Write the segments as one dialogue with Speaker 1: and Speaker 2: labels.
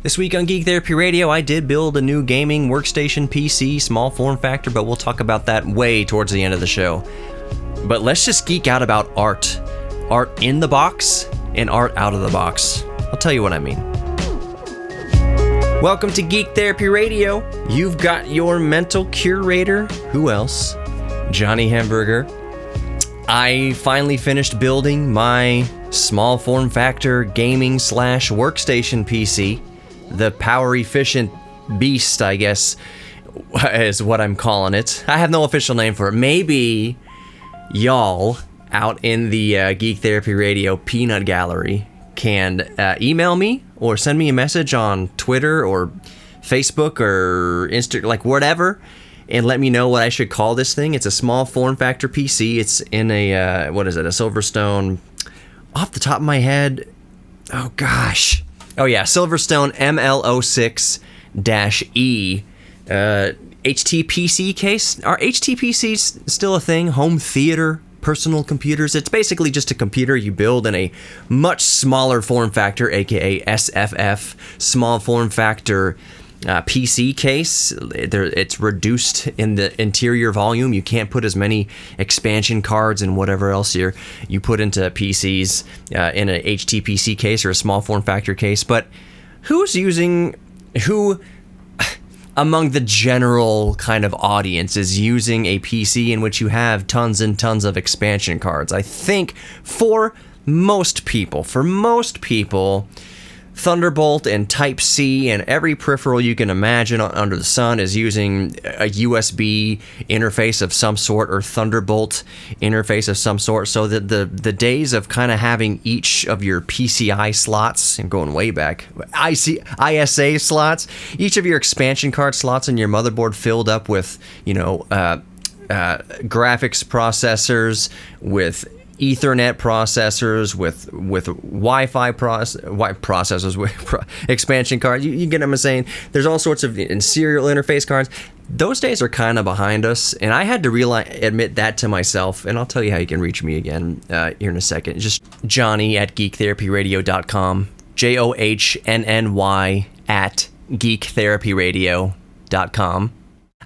Speaker 1: This week on Geek Therapy Radio, I did build a new gaming workstation PC, small form factor, but we'll talk about that way towards the end of the show. But let's just geek out about art. Art in the box and art out of the box. I'll tell you what I mean. Welcome to Geek Therapy Radio. You've got your mental curator. Who else? Johnny Hamburger. I finally finished building my small form factor gaming / workstation PC. The power efficient beast, I guess, is what I'm calling it. I have no official name for it. Maybe y'all out in the Geek Therapy Radio peanut gallery can email me or send me a message on Twitter or Facebook or Instagram, like whatever, and let me know what I should call this thing. It's a small form factor PC. It's in a, a Silverstone, off the top of my head, oh gosh. Oh yeah, Silverstone ML06-E HTPC case. Are HTPCs still a thing? Home theater, personal computers. It's basically just a computer you build in a much smaller form factor, aka SFF, small form factor PC case. It's reduced in the interior volume. You can't put as many expansion cards and whatever else you put into PCs in an HTPC case or a small form factor case. But who among the general kind of audience is using a PC in which you have tons and tons of expansion cards? I think for most people, Thunderbolt and Type-C and every peripheral you can imagine under the sun is using a USB interface of some sort or Thunderbolt interface of some sort, so that the days of kind of having each of your PCI slots, and going way back, ISA slots, each of your expansion card slots in your motherboard filled up with, graphics processors, with Ethernet processors, with Wi-Fi processors, with expansion cards. You get what I'm saying? There's all sorts of serial interface cards. Those days are kind of behind us, and I had to admit that to myself, and I'll tell you how you can reach me again here in a second. Just Johnny at geektherapyradio.com, JOHNNY at geektherapyradio.com.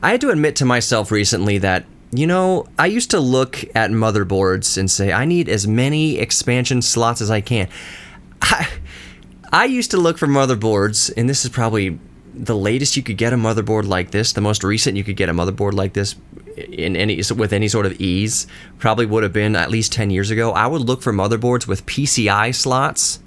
Speaker 1: I had to admit to myself recently that, I used to look at motherboards and say, I need as many expansion slots as I can. I used to look for motherboards, and this is probably the latest you could get a motherboard like this, the most recent you could get a motherboard like this with any sort of ease, probably would have been at least 10 years ago. I would look for motherboards with PCI slots,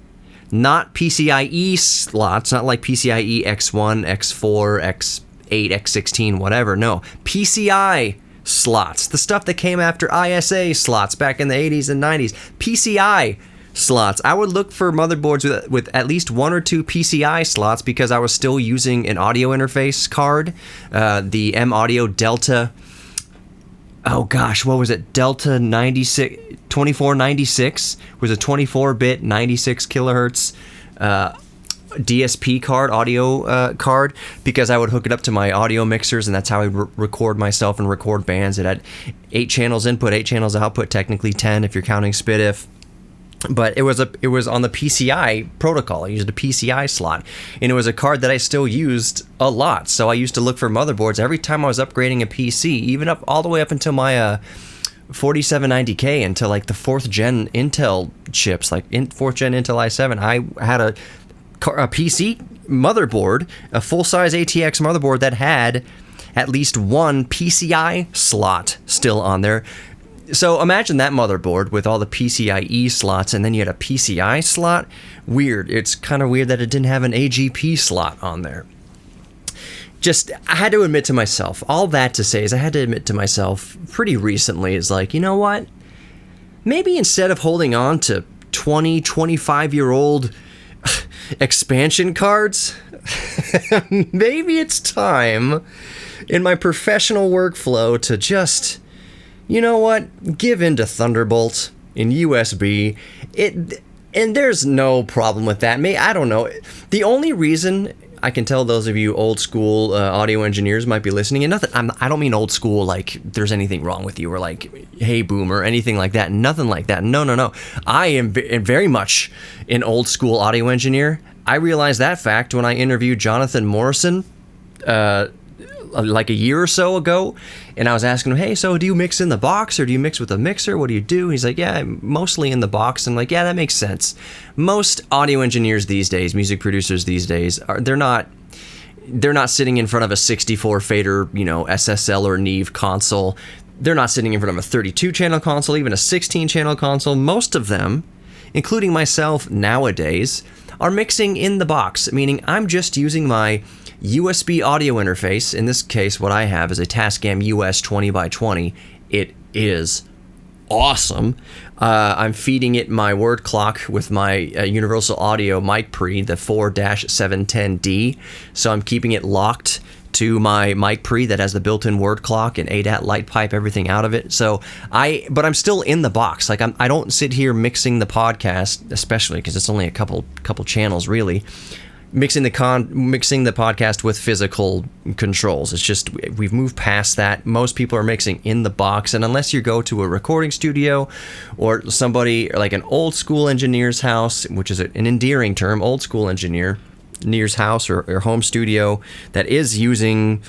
Speaker 1: not PCIe slots, not like PCIe X1, X4, X8, X16, whatever. No, PCI slots, the stuff that came after ISA slots back in the 80s and 90s, PCI slots. I would look for motherboards with at least one or two PCI slots because I was still using an audio interface card, the M-Audio Delta, oh gosh, what was it? Delta 2496 was a 24-bit 96 kilohertz DSP card, audio card, because I would hook it up to my audio mixers, and that's how I record myself and record bands. It had 8 channels input, 8 channels output, technically 10 if you're counting SPDIF. But it was on the PCI protocol. I used a PCI slot, and it was a card that I still used a lot. So I used to look for motherboards every time I was upgrading a PC, even all the way up until my 4790K, until like the 4th gen Intel chips, like 4th gen Intel i7. I had a PC motherboard, a full-size ATX motherboard that had at least one PCI slot still on there. So imagine that motherboard with all the PCIe slots, and then you had a PCI slot. Weird. It's kind of weird that it didn't have an AGP slot on there. I had to admit to myself, all that to say is I had to admit to myself pretty recently, is like, you know what? Maybe instead of holding on to 20, 25-year-old expansion cards, maybe it's time in my professional workflow to just, give in to Thunderbolt in USB. And there's no problem with that. I don't know. The only reason I can tell those of you old school audio engineers might be listening, and nothing. I don't mean old school like there's anything wrong with you or like hey boomer, anything like that. Nothing like that. No. I am very much an old school audio engineer. I realized that fact when I interviewed Jonathan Morrison like a year or so ago, and I was asking him, hey, so do you mix in the box or do you mix with a mixer? What do you do? He's like, yeah, mostly in the box. I'm like, yeah, that makes sense. Most audio engineers these days, music producers these days, they're not sitting in front of a 64 fader, SSL or Neve console. They're not sitting in front of a 32 channel console, even a 16 channel console. Most of them, including myself nowadays, are mixing in the box, meaning I'm just using my USB audio interface. In this case, what I have is a Tascam US 20x20. It is awesome. I'm feeding it my word clock with my Universal Audio mic pre, the 4-710D. So I'm keeping it locked to my mic pre that has the built-in word clock and ADAT light pipe, everything out of it. But I'm still in the box. Like I don't sit here mixing the podcast, especially because it's only a couple channels really. Mixing the podcast with physical controls. It's just we've moved past that. Most people are mixing in the box, and unless you go to a recording studio or somebody like an old school engineer's house, which is an endearing term, old school engineer's house or home studio that is using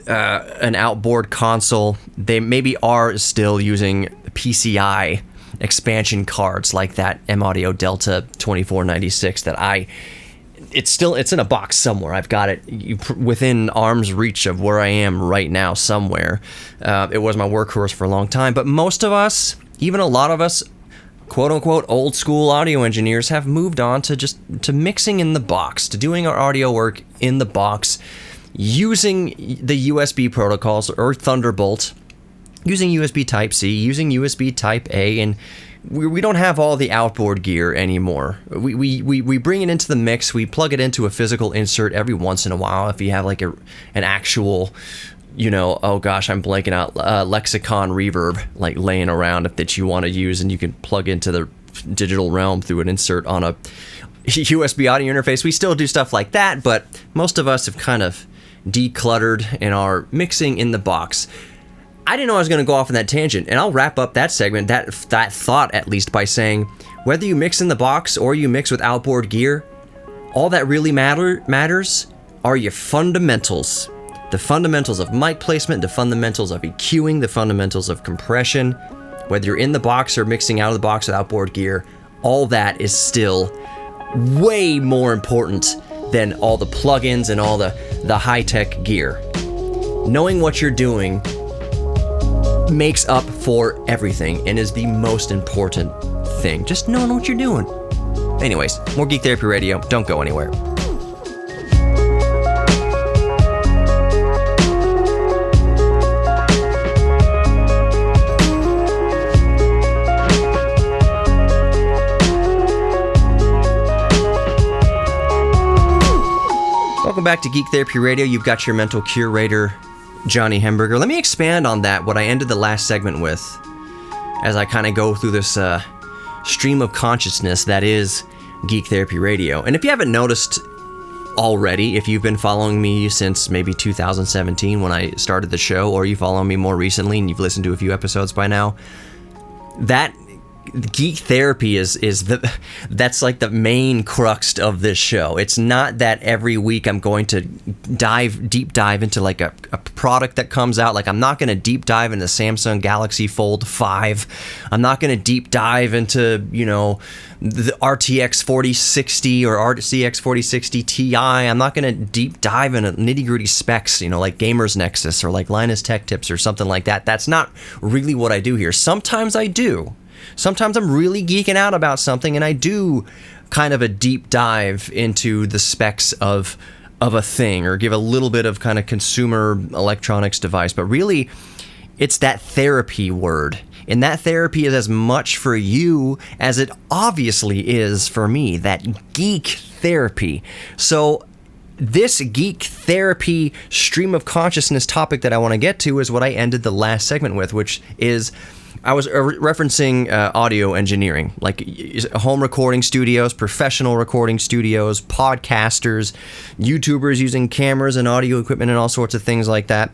Speaker 1: an outboard console, they maybe are still using PCI expansion cards like that M-Audio Delta 2496 that it's in a box somewhere. I've got it within arm's reach of where I am right now somewhere. It was my workhorse for a long time, but most of us, even a lot of us, quote unquote old school audio engineers, have moved on to mixing in the box, to doing our audio work in the box, using the USB protocols or Thunderbolt, using USB Type-C, using USB Type-A, and we don't have all the outboard gear anymore. We bring it into the mix. We plug it into a physical insert every once in a while. If you have like an actual, oh gosh, I'm blanking out, Lexicon reverb like laying around that you want to use, and you can plug into the digital realm through an insert on a USB audio interface. We still do stuff like that, but most of us have kind of decluttered and are mixing in the box. I didn't know I was going to go off on that tangent, and I'll wrap up that segment, that thought at least, by saying whether you mix in the box or you mix with outboard gear, all that really matters are your fundamentals. The fundamentals of mic placement, the fundamentals of EQing, the fundamentals of compression. Whether you're in the box or mixing out of the box with outboard gear, all that is still way more important than all the plugins and all the high-tech gear. Knowing what you're doing makes up for everything and is the most important thing. Just knowing what you're doing. Anyways, more Geek Therapy Radio. Don't go anywhere. Welcome back to Geek Therapy Radio. You've got your mental curator, Johnny Hemberger. Let me expand on that, what I ended the last segment with, as I kind of go through this stream of consciousness that is Geek Therapy Radio. And if you haven't noticed already, if you've been following me since maybe 2017 when I started the show, or you follow me more recently and you've listened to a few episodes by now, that Geek Therapy that's like the main crux of this show. It's not that every week I'm going to deep dive into like a product that comes out. Like I'm not going to deep dive into Samsung Galaxy Fold 5. I'm not going to deep dive into, the RTX 4060 or RCX 4060 Ti. I'm not going to deep dive into nitty-gritty specs, like Gamers Nexus or like Linus Tech Tips or something like that. That's not really what I do here. Sometimes I do. Sometimes I'm really geeking out about something and I do kind of a deep dive into the specs of a thing or give a little bit of kind of consumer electronics device. But really, it's that therapy word. And that therapy is as much for you as it obviously is for me, that geek therapy. So this geek therapy stream of consciousness topic that I want to get to is what I ended the last segment with, which is I was referencing audio engineering, like home recording studios, professional recording studios, podcasters, YouTubers using cameras and audio equipment and all sorts of things like that.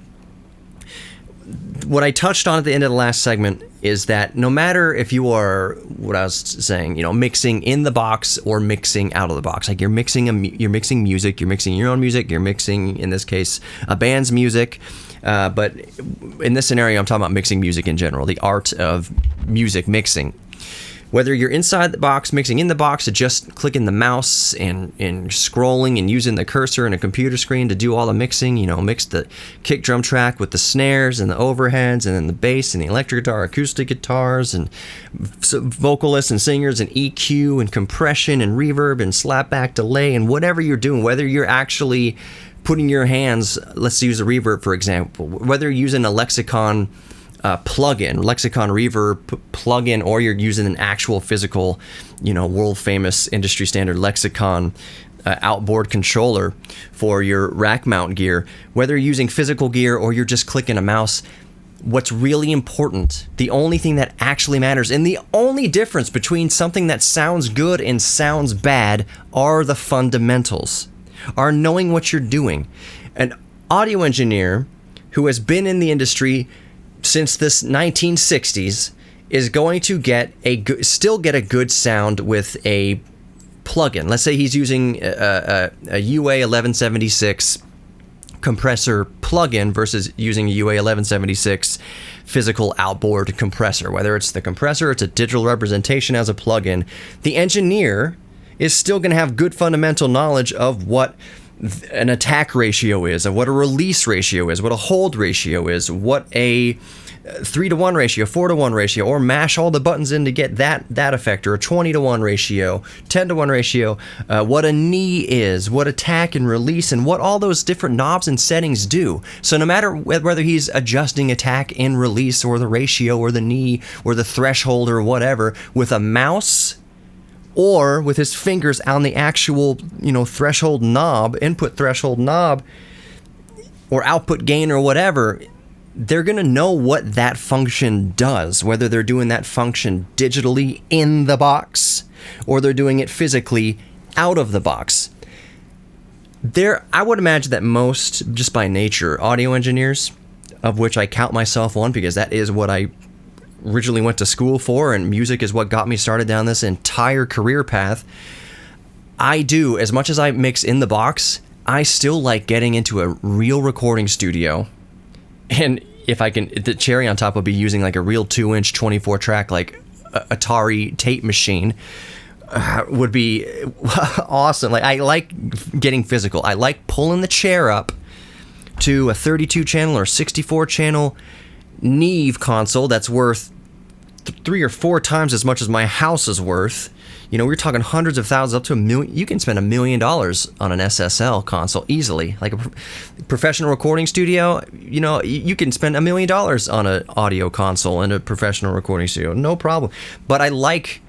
Speaker 1: What I touched on at the end of the last segment is that no matter if you are, what I was saying, mixing in the box or mixing out of the box, like you're mixing music, you're mixing your own music, you're mixing, in this case, a band's music. But in this scenario, I'm talking about mixing music in general, the art of music mixing. Whether you're inside the box, mixing in the box, or just clicking the mouse and scrolling and using the cursor and a computer screen to do all the mixing, mix the kick drum track with the snares and the overheads and then the bass and the electric guitar, acoustic guitars and vocalists and singers and EQ and compression and reverb and slapback delay and whatever you're doing, whether you're actually putting your hands, let's use a reverb for example, whether you're using a Lexicon Lexicon Reverb plugin, or you're using an actual physical, world famous industry standard Lexicon outboard controller for your rack mount gear, whether you're using physical gear or you're just clicking a mouse, what's really important, the only thing that actually matters, and the only difference between something that sounds good and sounds bad are the fundamentals, are knowing what you're doing. An audio engineer who has been in the industry since the 1960s is going to still get a good sound with a plugin. Let's say he's using a UA 1176 compressor plugin versus using a UA 1176 physical outboard compressor. Whether it's the compressor, it's a digital representation as a plugin, the engineer is still going to have good fundamental knowledge of what an attack ratio is, of what a release ratio is, what a hold ratio is, what a 3-to-1 ratio, 4-to-1 ratio, or mash all the buttons in to get that effect, or a 20-to-1 ratio, 10-to-1 ratio, what a knee is, what attack and release, and what all those different knobs and settings do. So no matter whether he's adjusting attack and release, or the ratio, or the knee, or the threshold, or whatever, with a mouse, or with his fingers on the actual, threshold knob, input threshold knob, or output gain or whatever, they're going to know what that function does, whether they're doing that function digitally in the box or they're doing it physically out of the box. I would imagine that most, just by nature, audio engineers, of which I count myself one because that is what I originally went to school for, and music is what got me started down this entire career path. As much as I mix in the box, I still like getting into a real recording studio. And if I can, the cherry on top would be using like a real 2-inch 24-track like Atari tape machine. Would be awesome. Like, I like getting physical. I like pulling the chair up to a 32 channel or 64 channel Neve console that's worth 3 or 4 times as much as my house is worth. We're talking hundreds of thousands, up to $1 million. You can spend $1 million on an SSL console easily. Like a professional recording studio, you can spend $1 million on an audio console in a professional recording studio, no problem. But I like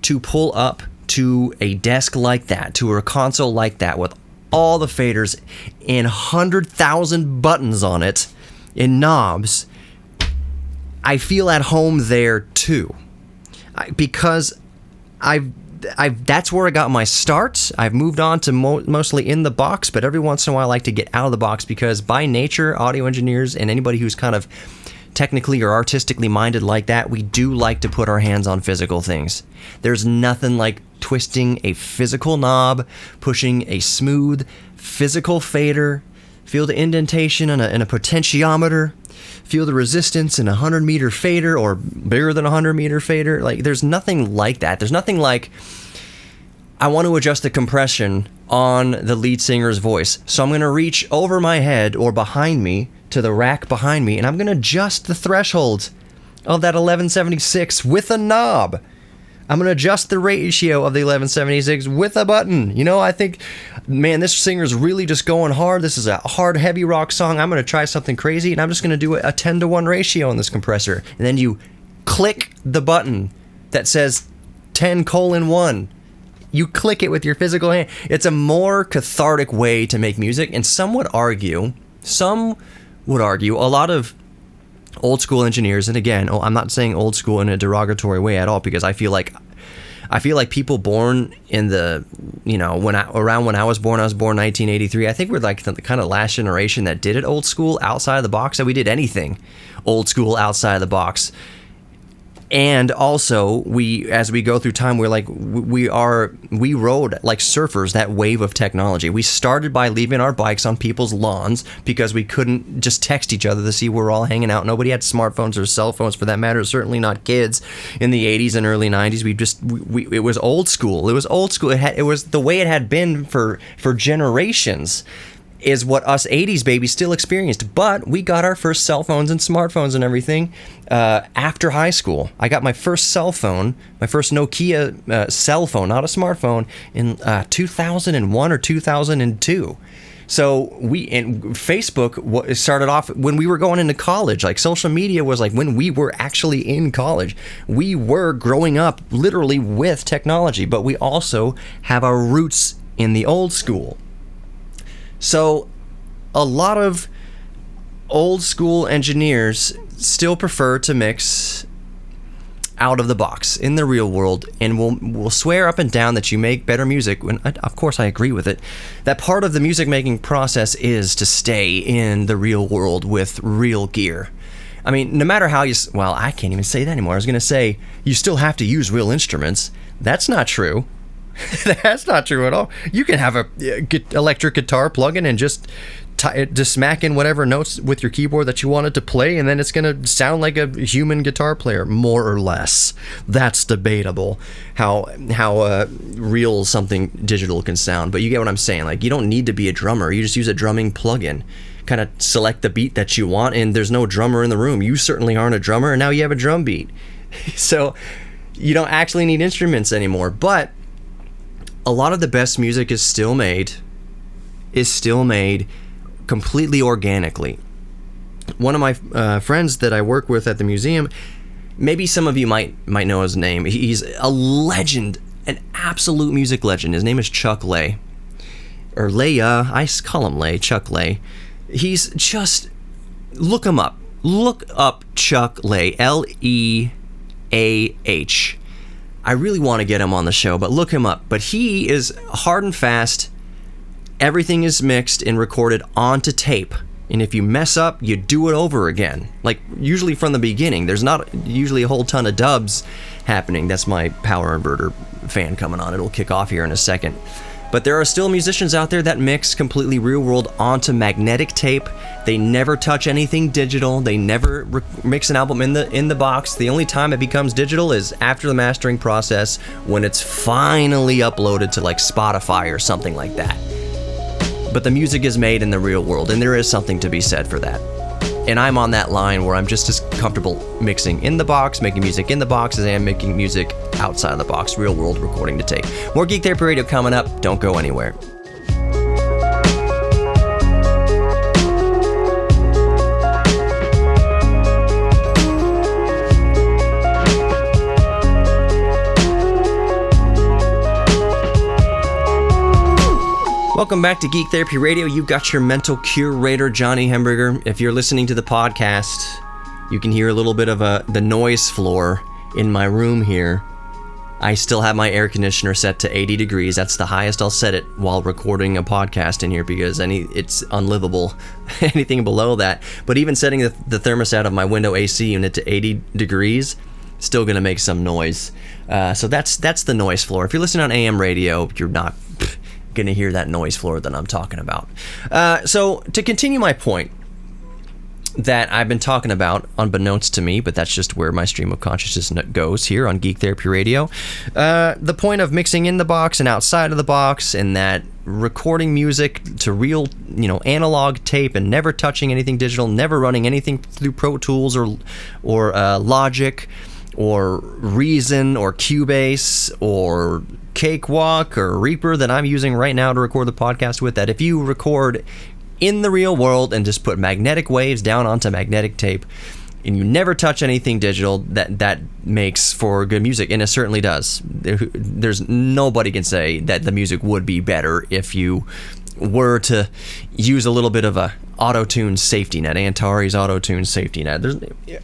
Speaker 1: to pull up to a desk like that, to a console like that, with all the faders and 100,000 buttons on it and knobs. I feel at home there too, because that's where I got my start. I've moved on to mostly in the box, but every once in a while I like to get out of the box, because by nature, audio engineers and anybody who's kind of technically or artistically minded like that, we do like to put our hands on physical things. There's nothing like twisting a physical knob, pushing a smooth physical fader, feel the indentation in a potentiometer, feel the resistance in a 100-meter fader or bigger than a 100-meter fader. Like, there's nothing like that. There's nothing like, I want to adjust the compression on the lead singer's voice, so I'm going to reach over my head or behind me to the rack behind me, and I'm going to adjust the threshold of that 1176 with a knob. I'm going to adjust the ratio of the 1176 with a button. I think, man, this singer's really just going hard. This is a hard, heavy rock song. I'm going to try something crazy, and I'm just going to do a 10-to-1 ratio on this compressor. And then you click the button that says 10:1. You click it with your physical hand. It's a more cathartic way to make music, and some would argue, a lot of old school engineers, and again, I'm not saying old school in a derogatory way at all, because I feel like people born in the, when I was born in 1983. I think we're like the kind of last generation that did it old school, outside of the box, that we did anything old school outside of the box. And also, as we go through time, we rode like surfers that wave of technology. We started by leaving our bikes on people's lawns because we couldn't just text each other to see where we're all hanging out. Nobody had smartphones or cell phones, for that matter. Certainly not kids in the 80s and early 90s. It was old school. It was old school. It was the way it had been for generations. Is what us 80s babies still experienced. But we got our first cell phones and smartphones and everything after high school. I got my first cell phone, my first Nokia cell phone, not a smartphone, in 2001 or 2002. So Facebook started off when we were going into college. Like, social media was like when we were actually in college. We were growing up literally with technology, but we also have our roots in the old school. So a lot of old school engineers still prefer to mix out of the box in the real world, and will swear up and down that you make better music, when of course I agree with it. That part of the music making process is to stay in the real world with real gear. I mean, no matter how I can't even say that anymore. I was going to say you still have to use real instruments. That's not true. That's not true at all. You can have a electric guitar plug-in and just smack in whatever notes with your keyboard that you want it to play, and then it's going to sound like a human guitar player, more or less. That's debatable how real something digital can sound, but you get what I'm saying. Like, you don't need to be a drummer. You just use a drumming plug-in. Kind of select the beat that you want, and there's no drummer in the room. You certainly aren't a drummer, and now you have a drum beat. So you don't actually need instruments anymore. But a lot of the best music is still made completely organically. One of my friends that I work with at the museum, maybe some of you might know his name. He's a legend, an absolute music legend. His name is Chuck Lay, or Leia. I call him Lay. Chuck Lay. He's just, look him up. Look up Chuck Lay. Leah. I really want to get him on the show, but look him up. But he is hard and fast. Everything is mixed and recorded onto tape. And if you mess up, you do it over again. Like, usually from the beginning. There's not usually a whole ton of dubs happening. That's my power inverter fan coming on. It'll kick off here in a second. But there are still musicians out there that mix completely real world onto magnetic tape. They never touch anything digital. They never mix an album in the box. The only time it becomes digital is after the mastering process, when it's finally uploaded to like Spotify or something like that. But the music is made in the real world, and there is something to be said for that. And I'm on that line where I'm just as comfortable mixing in the box, making music in the box, as I am making music outside of the box, real world recording to tape. More Geek Therapy Radio coming up. Don't go anywhere. Welcome back to Geek Therapy Radio. You got your mental curator, Johnny Hemberger. If you're listening to the podcast, you can hear a little bit of the noise floor in my room here. I still have my air conditioner set to 80 degrees. That's the highest I'll set it while recording a podcast in here, because it's unlivable, anything below that. But even setting the thermostat of my window AC unit to 80 degrees, still going to make some noise. So that's the noise floor. If you're listening on AM radio, you're not going to hear that noise floor that I'm talking about. So to continue my point that I've been talking about, unbeknownst to me, but that's just where my stream of consciousness goes here on Geek Therapy Radio. The point of mixing in the box and outside of the box, and that recording music to real, analog tape, and never touching anything digital, never running anything through Pro Tools or Logic or Reason or Cubase or Cakewalk or Reaper that I'm using right now to record the podcast with, that if you record in the real world and just put magnetic waves down onto magnetic tape, and you never touch anything digital, that makes for good music, and it certainly does. There's nobody can say that the music would be better if you were to use a little bit of a auto-tune safety net, Antares auto-tune safety net.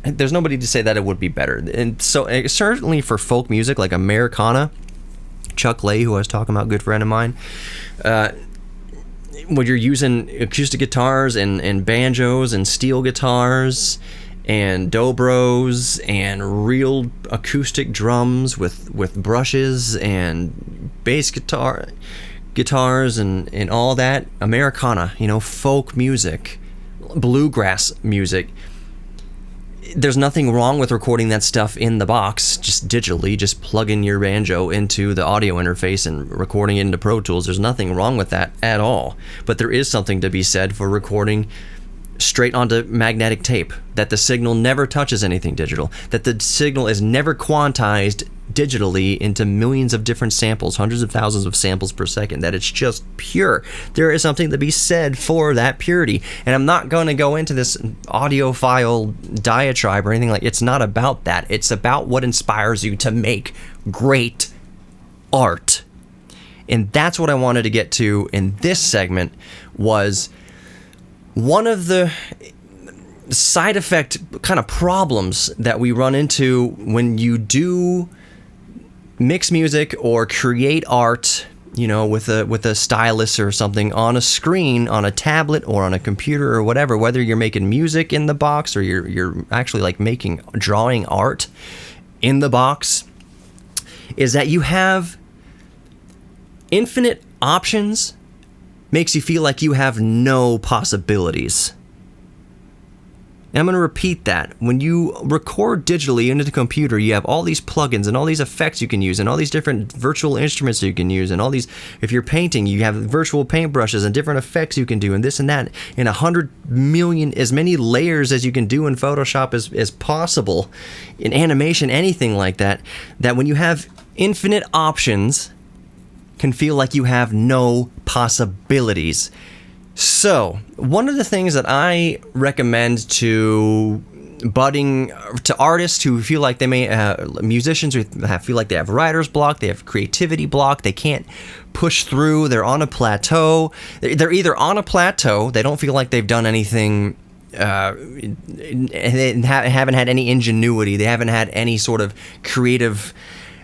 Speaker 1: There's nobody to say that it would be better. And so certainly for folk music like Americana, Chuck Lay, who I was talking about, good friend of mine, when you're using acoustic guitars and banjos and steel guitars and dobros and real acoustic drums with brushes and bass guitars and all that, Americana, folk music, bluegrass music, there's nothing wrong with recording that stuff in the box, just digitally, just plugging your banjo into the audio interface and recording it into Pro Tools. There's nothing wrong with that at all. But there is something to be said for recording straight onto magnetic tape, that the signal never touches anything digital, that the signal is never quantized digitally into millions of different samples, hundreds of thousands of samples per second, that it's just pure. There is something to be said for that purity. And I'm not going to go into this audiophile diatribe or anything like. It's not about that. It's about what inspires you to make great art. And that's what I wanted to get to in this segment. Was one of the side effect kind of problems that we run into when you do mix music or create art, with a stylus or something on a screen, on a tablet or on a computer or whatever, whether you're making music in the box or you're actually like drawing art in the box, is that you have infinite options. Makes you feel like you have no possibilities. And I'm going to repeat that. When you record digitally into the computer, you have all these plugins and all these effects you can use and all these different virtual instruments you can use and all these, if you're painting, you have virtual paintbrushes and different effects you can do and this and that, and 100 million, as many layers as you can do in Photoshop as possible, in animation, anything like that, that when you have infinite options, can feel like you have no possibilities. So, one of the things that I recommend to artists who feel like they may, musicians who feel like they have writer's block, they have creativity block, they can't push through, they're on a plateau. They're either on a plateau, they don't feel like they've done anything, they haven't had any ingenuity, they haven't had any sort of creative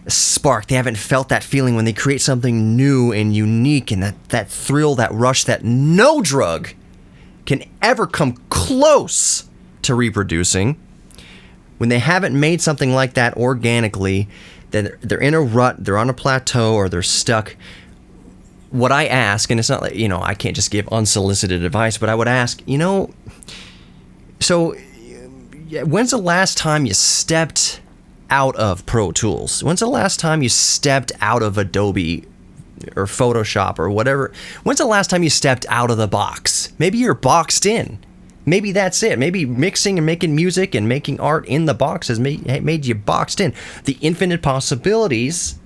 Speaker 1: spark, they haven't felt that feeling when they create something new and unique, and that thrill, that rush that no drug can ever come close to reproducing. When they haven't made something like that organically, then they're in a rut, they're on a plateau, or they're stuck. What I ask, and it's not like, I can't just give unsolicited advice, but I would ask, so when's the last time you stepped out of Pro Tools? When's the last time you stepped out of Adobe or Photoshop or whatever? When's the last time you stepped out of the box? Maybe you're boxed in. Maybe that's it. Maybe mixing and making music and making art in the box has made you boxed in. The infinite possibilities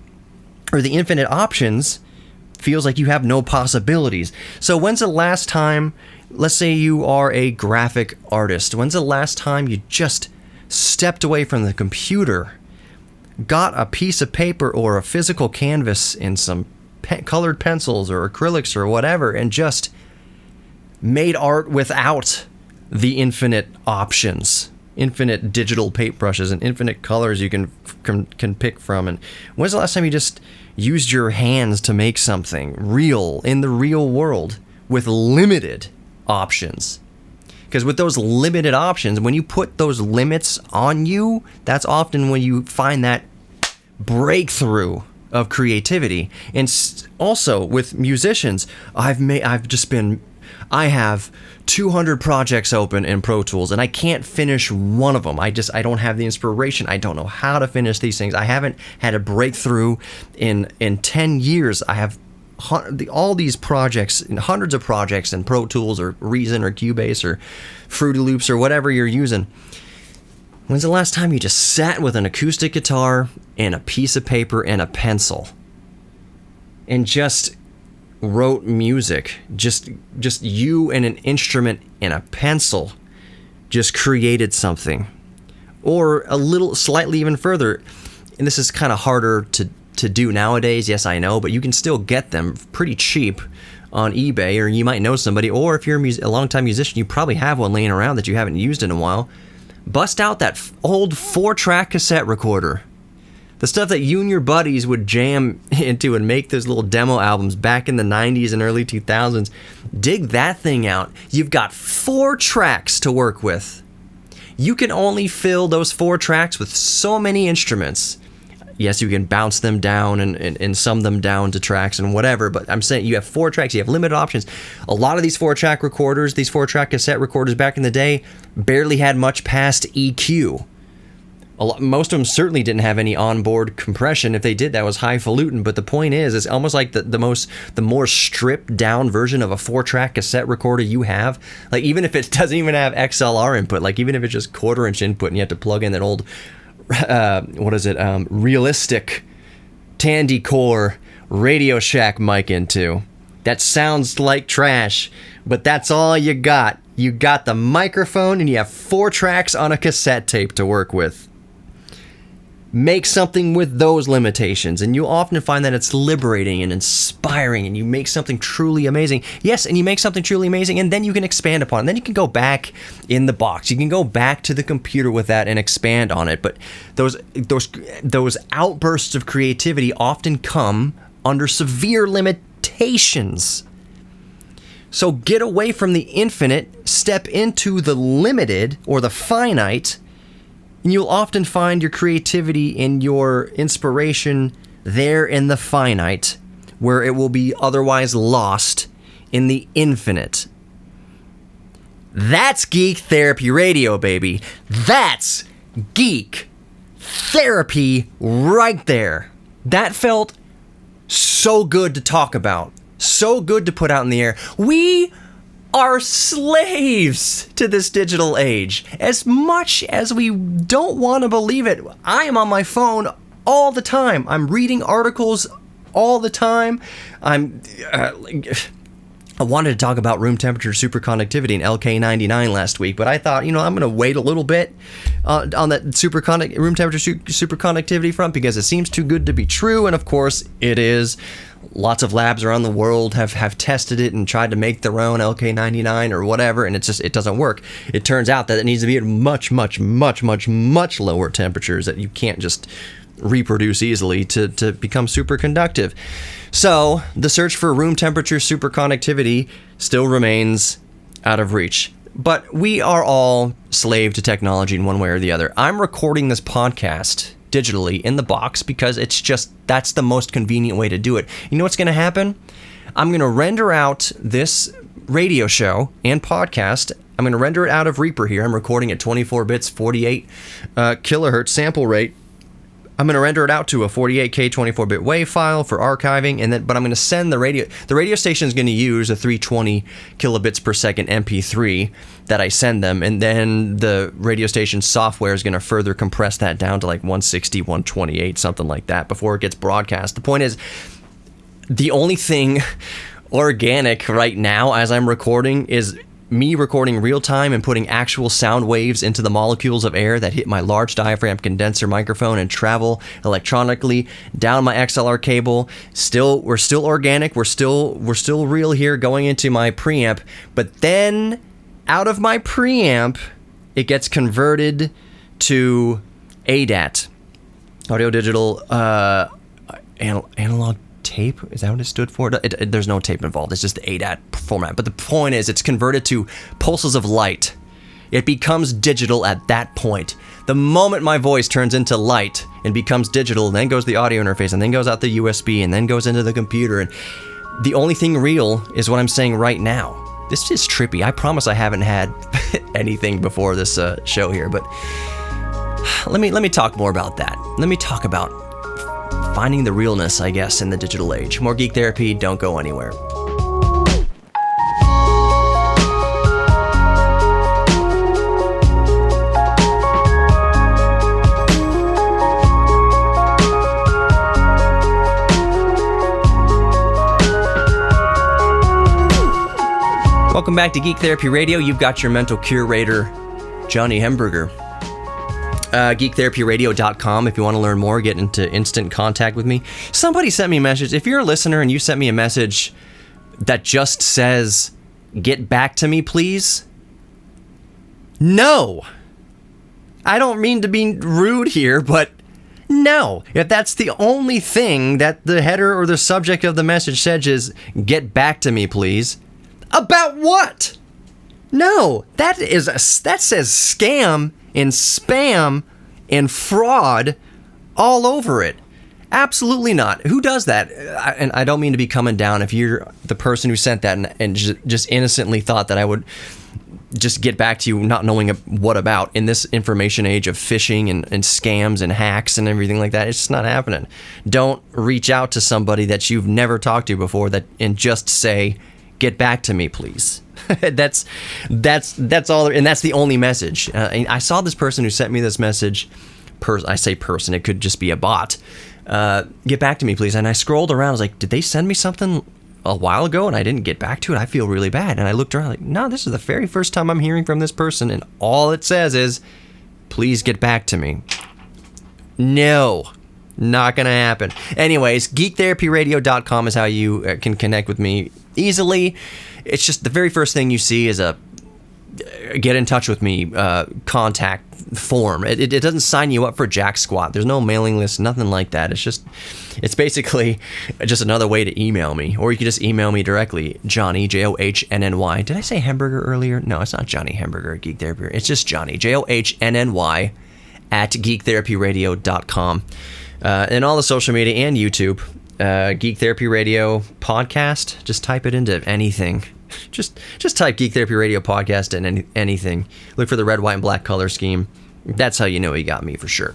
Speaker 1: or the infinite options feels like you have no possibilities. So when's the last time, let's say you are a graphic artist, when's the last time you just stepped away from the computer, got a piece of paper or a physical canvas and some colored pencils or acrylics or whatever, and just made art without the infinite options, infinite digital paintbrushes and infinite colors you can pick from? And when's the last time you just used your hands to make something real in the real world with limited options? Because with those limited options, when you put those limits on you, that's often when you find that breakthrough of creativity. And also with musicians, I have 200 projects open in Pro Tools, and I can't finish one of them. I don't have the inspiration. I don't know how to finish these things. I haven't had a breakthrough in 10 years. I have all these projects, hundreds of projects in Pro Tools or Reason or Cubase or Fruity Loops or whatever you're using. When's the last time you just sat with an acoustic guitar and a piece of paper and a pencil and just wrote music? Just you and an instrument and a pencil just created something. or a little slightly even further, and this is kind of harder to do nowadays, yes I know, but you can still get them pretty cheap on eBay, or you might know somebody, or if you're a long-time musician, you probably have one laying around that you haven't used in a while. Bust out that old 4-track cassette recorder. The stuff that you and your buddies would jam into and make those little demo albums back in the 90s and early 2000s. Dig that thing out. You've got 4 tracks to work with. You can only fill those 4 tracks with so many instruments. Yes, you can bounce them down and sum them down to tracks and whatever, but I'm saying you have 4 tracks, you have limited options. A lot of these 4-track recorders, these 4-track cassette recorders back in the day, barely had much past EQ. Most of them certainly didn't have any onboard compression. If they did, that was highfalutin. But the point is, it's almost like the more stripped down version of a 4-track cassette recorder you have. Like, even if it doesn't even have XLR input, like even if it's just 1/4-inch input and you have to plug in that old realistic Tandy Core Radio Shack mic into. That sounds like trash, but that's all you got. You got the microphone and you have 4 tracks on a cassette tape to work with. Make something with those limitations, and you'll often find that it's liberating and inspiring, and you make something truly amazing. Yes, and you make something truly amazing, and then you can expand upon it. Then you can go back in the box. You can go back to the computer with that and expand on it. But those outbursts of creativity often come under severe limitations. So get away from the infinite, step into the limited or the finite, and you'll often find your creativity and your inspiration there in the finite, where it will be otherwise lost in the infinite. That's Geek Therapy Radio, baby. That's Geek Therapy right there. That felt so good to talk about, so good to put out in the air. We are slaves to this digital age. As much as we don't want to believe it, I am on my phone all the time. I'm reading articles all the time. I wanted to talk about room temperature superconductivity and LK99 last week, but I thought, I'm going to wait a little bit on that room temperature superconductivity front because it seems too good to be true, and of course it is. Lots of labs around the world have tested it and tried to make their own LK99 or whatever, and it doesn't work. It turns out that it needs to be at much, much, much, much, much lower temperatures that you can't just reproduce easily to become superconductive. So the search for room temperature superconductivity still remains out of reach. But we are all slave to technology in one way or the other. I'm recording this podcast digitally in the box because that's the most convenient way to do it. You know what's going to happen? I'm going to render out this radio show and podcast. I'm going to render it out of Reaper here. I'm recording at 24 bits, 48 kilohertz sample rate. I'm going to render it out to a 48K 24-bit WAV file for archiving, but I'm going to send the radio station is going to use a 320 kilobits per second MP3 that I send them, and then the radio station software is going to further compress that down to like 160, 128, something like that before it gets broadcast. The point is, the only thing organic right now as I'm recording is me recording real time and putting actual sound waves into the molecules of air that hit my large diaphragm condenser microphone and travel electronically down my XLR cable. We're still organic. We're still real here going into my preamp, but then out of my preamp, it gets converted to ADAT, audio digital analog tape. Is that what it stood for? There's no tape involved. It's just the ADAT format. But the point is, it's converted to pulses of light. It becomes digital at that point. The moment my voice turns into light and becomes digital, then goes the audio interface, and then goes out the USB, and then goes into the computer. And the only thing real is what I'm saying right now. This is trippy. I promise I haven't had anything before this show here, but let me talk more about that. Let me talk about finding the realness, I guess, in the digital age. More Geek Therapy, don't go anywhere. Welcome back to Geek Therapy Radio. You've got your mental curator, Johnny Hemberger. geektherapyradio.com if you want to learn more, get into instant contact with me. Somebody sent me a message. If you're a listener and you sent me a message that just says, "Get back to me, please." No. I don't mean to be rude here, but no. If that's the only thing that the header or the subject of the message says is, "Get back to me, please." About what? No. That says scam and spam and fraud all over it. Absolutely not. Who does that? And I don't mean to be coming down if you're the person who sent that and just innocently thought that I would just get back to you not knowing what about in this information age of phishing and scams and hacks and everything like that. It's just not happening. Don't reach out to somebody that you've never talked to before and just say, "Get back to me, please." that's all, and that's the only message. I saw this person who sent me this message. I say person, it could just be a bot. "Get back to me, please." And I scrolled around. I was like, did they send me something a while ago and I didn't get back to it? I feel really bad. And I looked around like, no, this is the very first time I'm hearing from this person, and all it says is, "Please get back to me." No. Not gonna happen. Anyways, geektherapyradio.com is how you can connect with me easily. It's just the very first thing you see is a get in touch with me contact form. It doesn't sign you up for jack squat. There's no mailing list, nothing like that. It's basically just another way to email me, or you can just email me directly, Johnny, Johnnny. Did I say hamburger earlier? No, it's not Johnny Hamburger at Geek Therapy. It's just Johnny, Johnnny at geektherapyradio.com. And all the social media and YouTube, Geek Therapy Radio podcast. Just type it into anything. Just type Geek Therapy Radio podcast and anything. Look for the red, white, and black color scheme. That's how you know you got me for sure.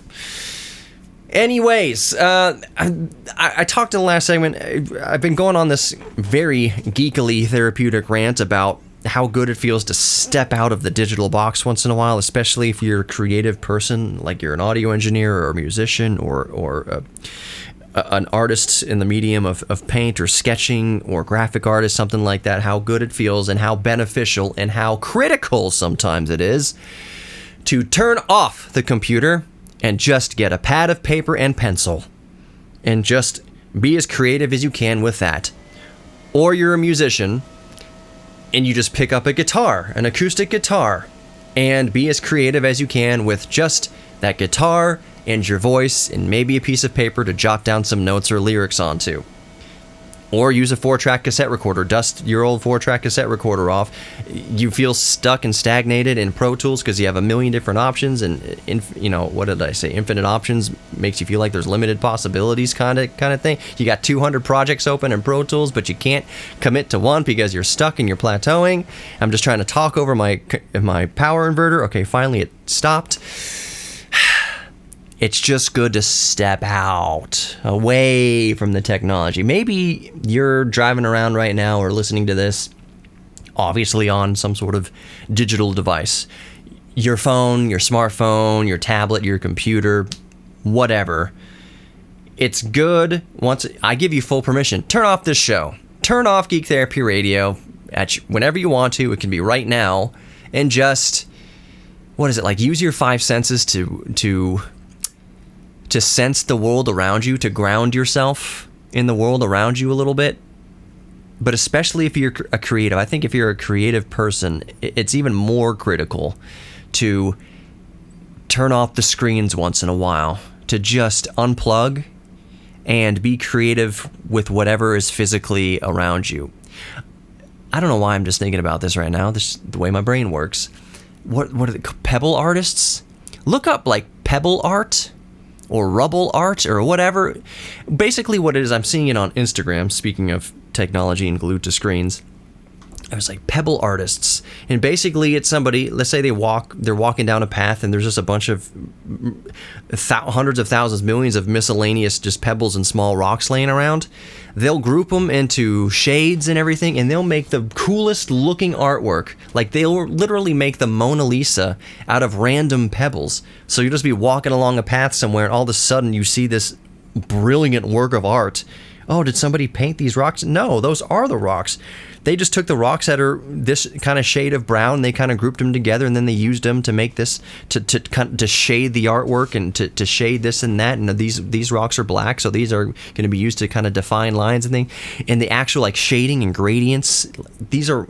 Speaker 1: Anyways, I talked in the last segment. I've been going on this very geekily therapeutic rant about how good it feels to step out of the digital box once in a while, especially if you're a creative person, like you're an audio engineer or a musician or an artist in the medium of paint or sketching or graphic artist, something like that. How good it feels and how beneficial and how critical sometimes it is to turn off the computer and just get a pad of paper and pencil and just be as creative as you can with that. Or you're a musician and you just pick up a guitar, an acoustic guitar, and be as creative as you can with just that guitar and your voice and maybe a piece of paper to jot down some notes or lyrics onto. Or use a 4-track cassette recorder. Dust your old 4-track cassette recorder off. You feel stuck and stagnated in Pro Tools because you have a million different options, and what did I say? Infinite options makes you feel like there's limited possibilities, kind of thing. You got 200 projects open in Pro Tools, but you can't commit to one because you're stuck and you're plateauing. I'm just trying to talk over my power inverter. Okay, finally it stopped. It's just good to step out, away from the technology. Maybe you're driving around right now or listening to this, obviously on some sort of digital device. Your phone, your smartphone, your tablet, your computer, whatever. It's good. Once I give you full permission, turn off this show. Turn off Geek Therapy Radio whenever you want to. It can be right now. And just, use your 5 senses to sense the world around you, to ground yourself in the world around you a little bit. But especially if you're a creative, I think if you're a creative person, it's even more critical to turn off the screens once in a while, to just unplug and be creative with whatever is physically around you. I don't know why I'm just thinking about this right now. This is the way my brain works. What are the pebble artists? Look up pebble art or rubble art or whatever. Basically what it is, I'm seeing it on Instagram, speaking of technology and glued to screens. I was like, pebble artists. And basically it's somebody, let's say they're walking down a path and there's just a bunch of hundreds of thousands, millions of miscellaneous just pebbles and small rocks laying around. They'll group them into shades and everything, and they'll make the coolest looking artwork. They'll literally make the Mona Lisa out of random pebbles. So you'll just be walking along a path somewhere and all of a sudden you see this brilliant work of art oh, did somebody paint these rocks? No, those are the rocks. They just took the rocks that are this kind of shade of brown, they kind of grouped them together, and then they used them to make this, to shade the artwork and to shade this and that. And these rocks are black, so these are going to be used to kind of define lines and things. And the actual like shading and gradients, these are,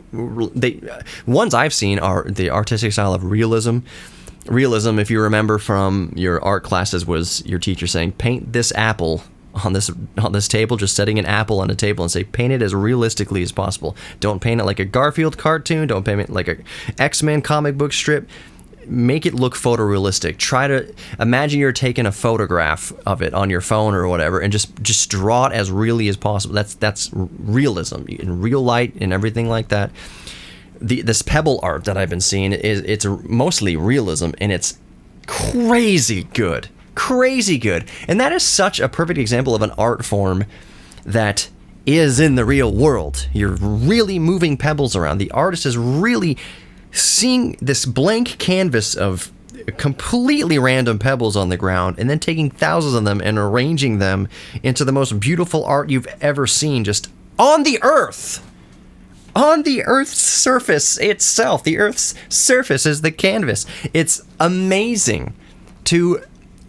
Speaker 1: ones I've seen are the artistic style of realism. Realism, if you remember from your art classes, was your teacher saying, paint this apple on this table, just setting an apple on a table and say, paint it as realistically as possible. Don't paint it like a Garfield cartoon. Don't paint it like a X-Men comic book strip. Make it look photorealistic. Try to imagine you're taking a photograph of it on your phone or whatever, and just draw it as really as possible. That's realism in real light and everything like that. This pebble art that I've been seeing it's mostly realism, and it's crazy good. Crazy good. And that is such a perfect example of an art form that is in the real world. You're really moving pebbles around. The artist is really seeing this blank canvas of completely random pebbles on the ground and then taking thousands of them and arranging them into the most beautiful art you've ever seen, just on the earth. On the Earth's surface itself. The Earth's surface is the canvas. It's amazing to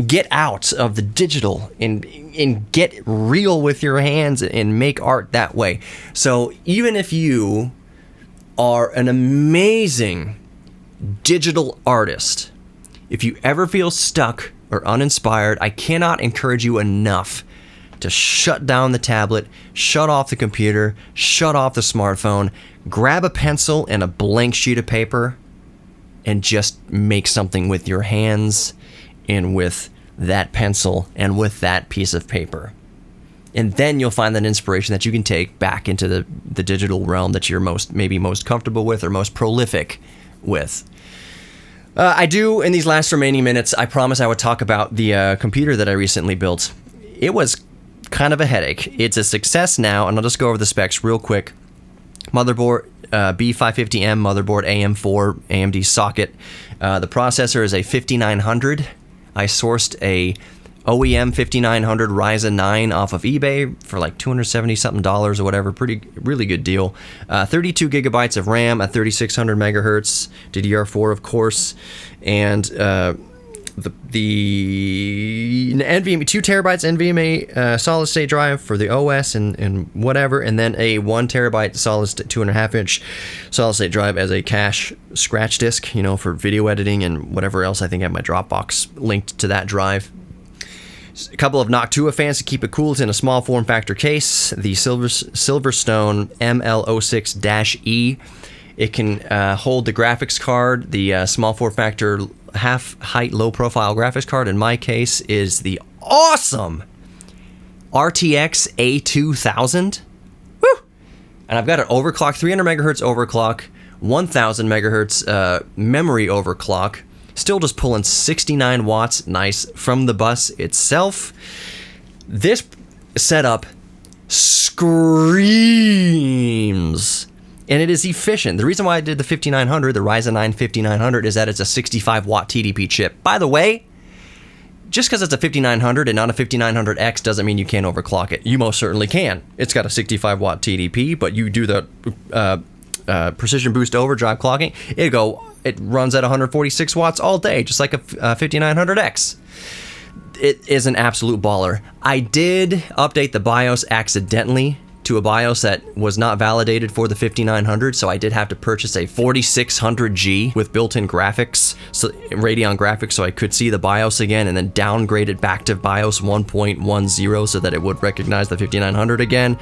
Speaker 1: get out of the digital and get real with your hands and make art that way. So even if you are an amazing digital artist, if you ever feel stuck or uninspired, I cannot encourage you enough to shut down the tablet, shut off the computer, shut off the smartphone, grab a pencil and a blank sheet of paper, and just make something with your hands and with that pencil and with that piece of paper. And then you'll find that inspiration that you can take back into the digital realm that you're maybe most comfortable with or most prolific with. I do, in these last remaining minutes, I promise I would talk about the computer that I recently built. It was kind of a headache. It's a success now, and I'll just go over the specs real quick. Motherboard, B550M motherboard, AM4 AMD socket. The processor is a 5900. I sourced a OEM 5900 Ryzen 9 off of eBay for like $270 something or whatever. Really good deal. 32 gigabytes of RAM at 3600 megahertz, DDR4 of course, and the NVMe 2 terabytes NVMe solid state drive for the OS and whatever, and then a 1 terabyte solid state 2.5 inch solid state drive as a cache scratch disk, for video editing and whatever else. I think I have my Dropbox linked to that drive. A couple of Noctua fans to keep it cool. It's in a small form factor case. The Silverstone ML06-E. It can hold the graphics card. The small form factor half height low profile graphics card in my case is the awesome RTX A2000. Woo! And I've got an overclock, 300 megahertz overclock, 1000 megahertz memory overclock. Still just pulling 69 watts, nice, from the bus itself. This setup screams, and it is efficient. The reason why I did the 5900, the Ryzen 9 5900, is that it's a 65 watt TDP chip. By the way, just because it's a 5900 and not a 5900X doesn't mean you can't overclock it. You most certainly can. It's got a 65 watt TDP, but you do the precision boost overdrive clocking, it runs at 146 watts all day, just like a 5900X. It is an absolute baller. I did update the BIOS accidentally to a BIOS that was not validated for the 5900, so I did have to purchase a 4600G with built-in graphics, so Radeon graphics, so I could see the BIOS again, and then downgrade it back to BIOS 1.10 so that it would recognize the 5900 again.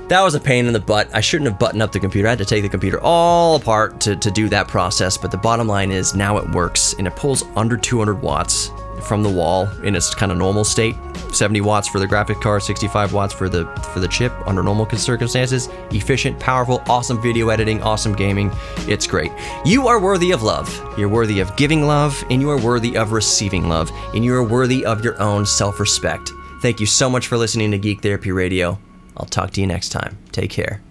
Speaker 1: That was a pain in the butt. I shouldn't have buttoned up the computer. I had to take the computer all apart to do that process, but the bottom line is now it works, and it pulls under 200 watts from the wall in its kind of normal state. 70 watts for the graphic card, 65 watts for the chip under normal circumstances. Efficient, powerful, awesome video editing, awesome gaming. It's great. You are worthy of love. You're worthy of giving love, and you are worthy of receiving love, and you are worthy of your own self-respect. Thank you so much for listening to Geek Therapy Radio. I'll talk to you next time. Take care.